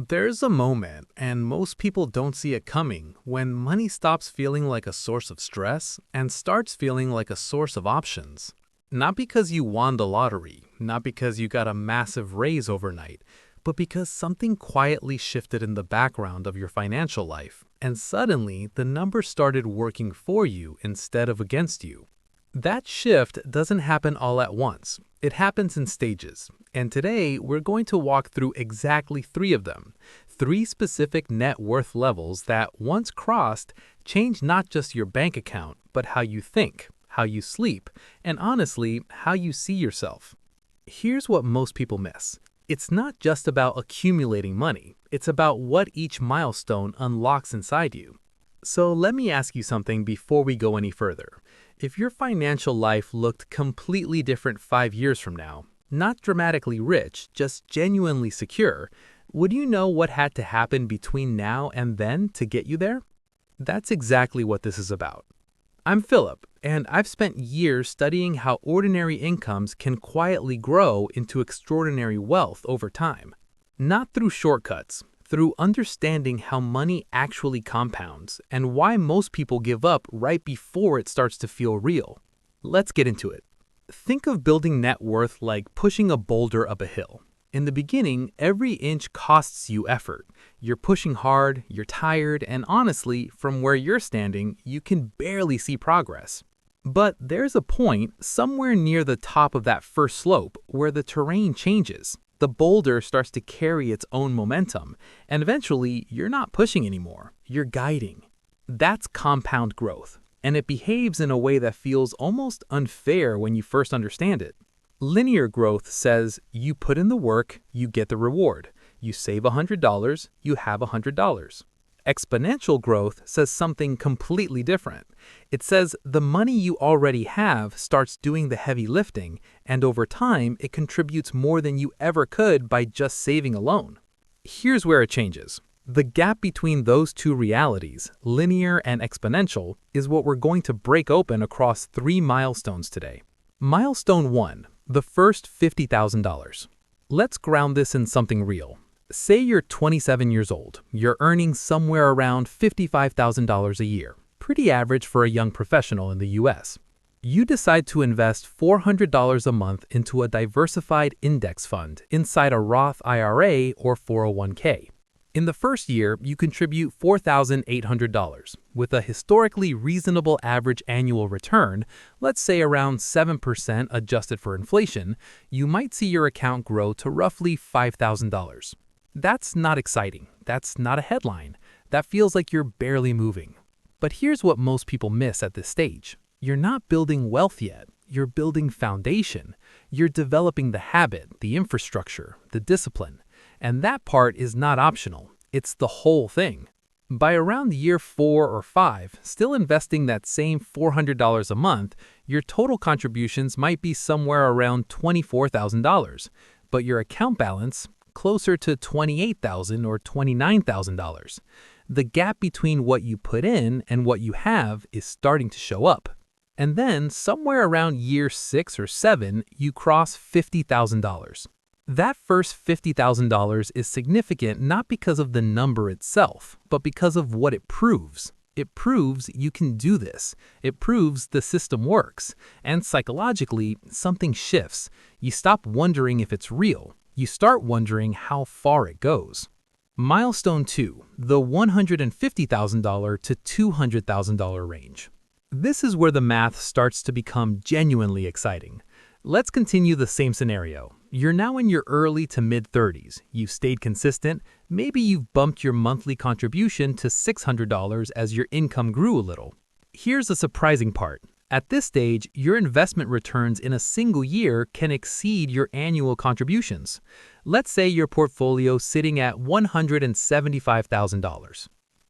There's a moment, and most people don't see it coming, when money stops feeling like a source of stress and starts feeling like a source of options. Not because you won the lottery, not because you got a massive raise overnight, but because something quietly shifted in the background of your financial life, and suddenly the numbers started working for you instead of against you. That shift doesn't happen all at once. It happens in stages. And today, we're going to walk through exactly three of them. Three specific net worth levels that, once crossed, change not just your bank account, but how you think, how you sleep, and honestly, how you see yourself. Here's what most people miss. It's not just about accumulating money. It's about what each milestone unlocks inside you. So let me ask you something before we go any further. If your financial life looked completely different 5 years from now, not dramatically rich, just genuinely secure, would you know what had to happen between now and then to get you there? That's exactly what this is about. I'm Philip, and I've spent years studying how ordinary incomes can quietly grow into extraordinary wealth over time. Not through shortcuts, through understanding how money actually compounds and why most people give up right before it starts to feel real. Let's get into it. Think of building net worth like pushing a boulder up a hill. In the beginning, every inch costs you effort. You're pushing hard, you're tired, and honestly, from where you're standing, you can barely see progress. But there's a point somewhere near the top of that first slope where the terrain changes. The boulder starts to carry its own momentum, and eventually, you're not pushing anymore, you're guiding. That's compound growth, and it behaves in a way that feels almost unfair when you first understand it. Linear growth says you put in the work, you get the reward. You save $100, you have $100. Exponential growth says something completely different. It says the money you already have starts doing the heavy lifting, and over time, it contributes more than you ever could by just saving alone. Here's where it changes. The gap between those two realities, linear and exponential, is what we're going to break open across three milestones today. Milestone 1, the first $50,000. Let's ground this in something real. Say you're 27 years old. You're earning somewhere around $55,000 a year, pretty average for a young professional in the US. You decide to invest $400 a month into a diversified index fund inside a Roth IRA or 401k. In the first year, you contribute $4,800. With a historically reasonable average annual return, let's say around 7% adjusted for inflation, you might see your account grow to roughly $5,000. That's not exciting. That's not a headline. That feels like you're barely moving. But here's what most people miss at this stage. You're not building wealth yet. You're building foundation. You're developing the habit, the infrastructure, the discipline. And that part is not optional. It's the whole thing. By around year 4 or 5, still investing that same $400 a month, your total contributions might be somewhere around $24,000. But your account balance, closer to $28,000 or $29,000. The gap between what you put in and what you have is starting to show up. And then, somewhere around year 6 or 7, you cross $50,000. That first $50,000 is significant not because of the number itself, but because of what it proves. It proves you can do this. It proves the system works. And psychologically, something shifts. You stop wondering if it's real. You start wondering how far it goes. Milestone 2, the $150,000 to $200,000 range. This is where the math starts to become genuinely exciting. Let's continue the same scenario. You're now in your early to mid-30s. You've stayed consistent. Maybe you've bumped your monthly contribution to $600 as your income grew a little. Here's the surprising part. At this stage, your investment returns in a single year can exceed your annual contributions. Let's say your portfolio sitting at $175,000.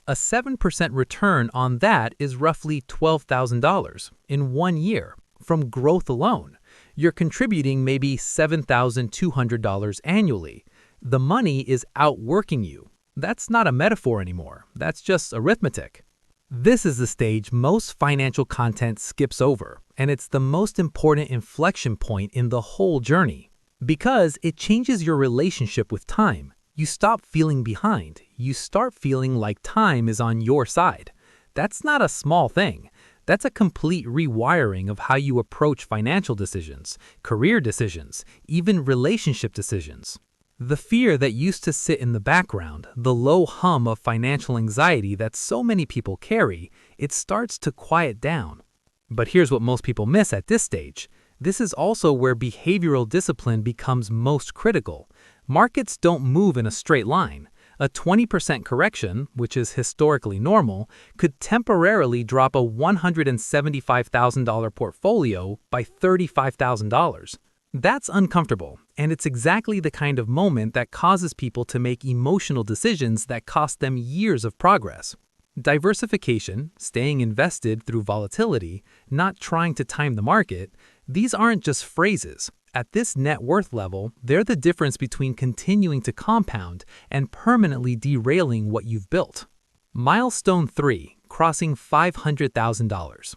A 7% return on that is roughly $12,000 in 1 year from growth alone. You're contributing maybe $7,200 annually. The money is outworking you. That's not a metaphor anymore. That's just arithmetic. This is the stage most financial content skips over, and it's the most important inflection point in the whole journey because it changes your relationship with time. You stop feeling behind. You start feeling like time is on your side. That's not a small thing. That's a complete rewiring of how you approach financial decisions, career decisions, even relationship decisions. The fear that used to sit in the background, the low hum of financial anxiety that so many people carry, it starts to quiet down. But here's what most people miss at this stage. This is also where behavioral discipline becomes most critical. Markets don't move in a straight line. A 20% correction, which is historically normal, could temporarily drop a $175,000 portfolio by $35,000. That's uncomfortable, and it's exactly the kind of moment that causes people to make emotional decisions that cost them years of progress. Diversification, staying invested through volatility, not trying to time the market, these aren't just phrases. At this net worth level, they're the difference between continuing to compound and permanently derailing what you've built. Milestone 3, crossing $500,000.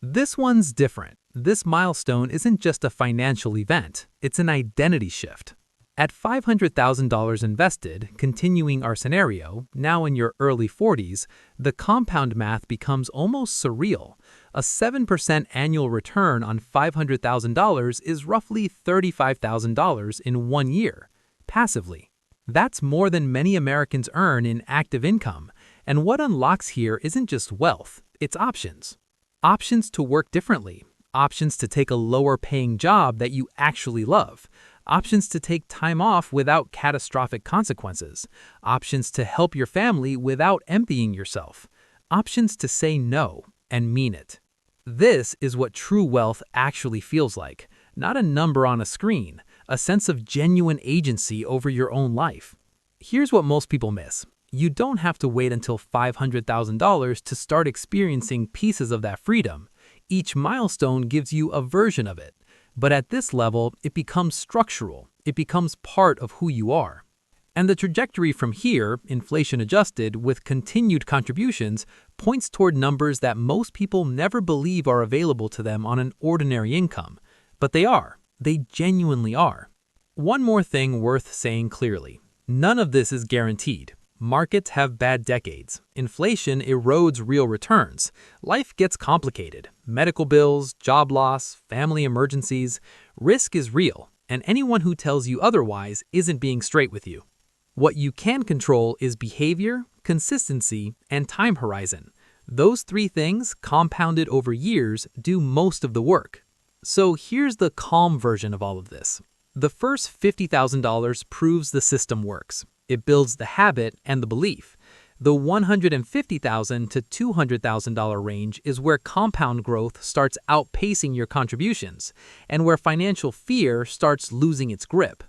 This one's different. This milestone isn't just a financial event, it's an identity shift. At $500,000 invested, continuing our scenario, now in your early 40s, the compound math becomes almost surreal. A 7% annual return on $500,000 is roughly $35,000 in 1 year, passively. That's more than many Americans earn in active income, and what unlocks here isn't just wealth, it's options. Options to work differently, options to take a lower-paying job that you actually love, options to take time off without catastrophic consequences, options to help your family without emptying yourself, options to say no and mean it. This is what true wealth actually feels like, not a number on a screen, a sense of genuine agency over your own life. Here's what most people miss. You don't have to wait until $500,000 to start experiencing pieces of that freedom. Each milestone gives you a version of it. But at this level, it becomes structural. It becomes part of who you are. And the trajectory from here, inflation adjusted, with continued contributions, points toward numbers that most people never believe are available to them on an ordinary income. But they are. They genuinely are. One more thing worth saying clearly. None of this is guaranteed. Markets have bad decades. Inflation erodes real returns. Life gets complicated. Medical bills, job loss, family emergencies. Risk is real, and anyone who tells you otherwise isn't being straight with you. What you can control is behavior, consistency, and time horizon. Those 3 things, compounded over years, do most of the work. So here's the calm version of all of this. The first $50,000 proves the system works. It builds the habit and the belief. The $150,000 to $200,000 range is where compound growth starts outpacing your contributions, and where financial fear starts losing its grip.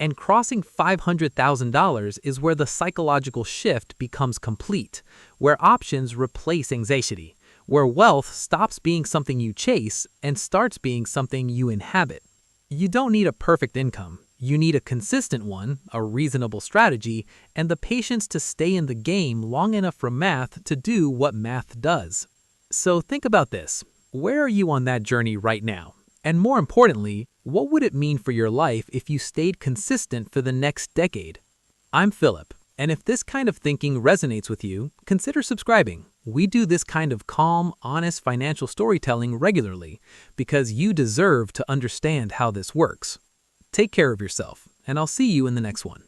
And crossing $500,000 is where the psychological shift becomes complete, where options replace anxiety, where wealth stops being something you chase and starts being something you inhabit. You don't need a perfect income. You need a consistent one, a reasonable strategy, and the patience to stay in the game long enough for math to do what math does. So think about this. Where are you on that journey right now? And more importantly, what would it mean for your life if you stayed consistent for the next decade? I'm Philip, and if this kind of thinking resonates with you, consider subscribing. We do this kind of calm, honest financial storytelling regularly because you deserve to understand how this works. Take care of yourself, and I'll see you in the next one.